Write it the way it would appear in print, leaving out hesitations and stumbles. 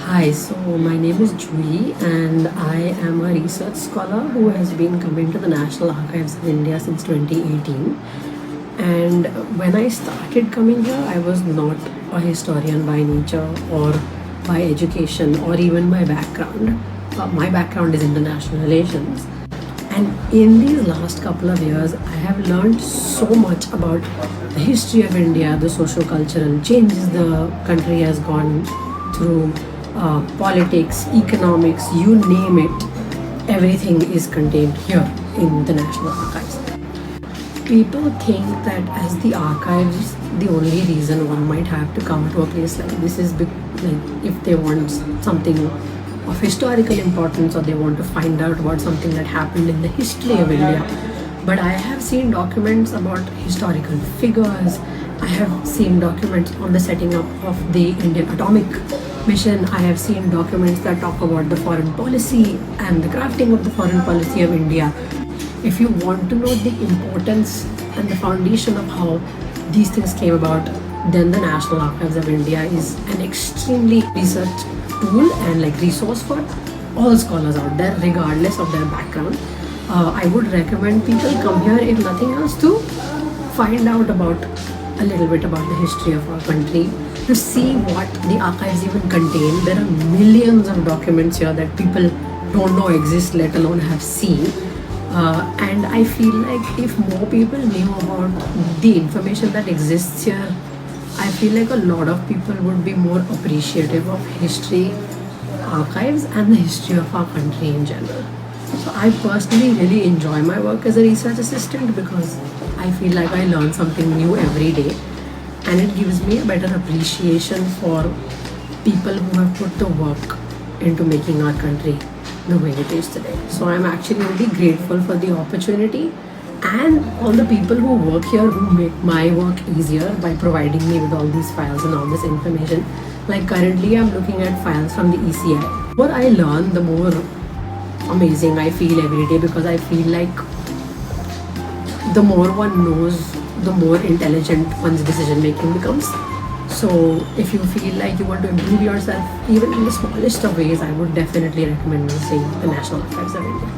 Hi, so my name is Juhi and I am a research scholar who has been coming to the National Archives of India since 2018. And when I started coming here, I was not a historian by nature or by education or even my background. My background is international relations. And in these last couple of years, I have learned so much about the history of India, the socio-cultural changes the country has gone through, politics, economics, you name it, everything is contained here in the National Archives. People think that as the archives, the only reason one might have to come to a place like this is like if they want something of historical importance or they want to find out about something that happened in the history of India. But I have seen documents about historical figures. I have seen documents on the setting up of the Indian atomic mission. I have seen documents that talk about the foreign policy and the crafting of the foreign policy of India. If you want to know the importance and the foundation of how these things came about, then the National Archives of India is an extremely research tool and like resource for all scholars out there, regardless of their background. I would recommend people come here, if nothing else, to find out about a little bit about the history of our country, to see what the archives even contain. There are millions of documents here that people don't know exist, let alone have seen. And I feel like if more people knew about the information that exists here, I feel like a lot of people would be more appreciative of history, archives, and the history of our country in general. So I personally really enjoy my work as a research assistant because I feel like I learn something new every day, and it gives me a better appreciation for people who have put the work into making our country the way it is today. So I'm actually really grateful for the opportunity and all the people who work here who make my work easier by providing me with all these files and all this information. Like currently I'm looking at files from the ECI. The more I learn, the more amazing I feel every day, because I feel like the more one knows, the more intelligent one's decision making becomes. So if you feel like you want to improve yourself even in the smallest of ways, I would definitely recommend visiting the National Archives of India.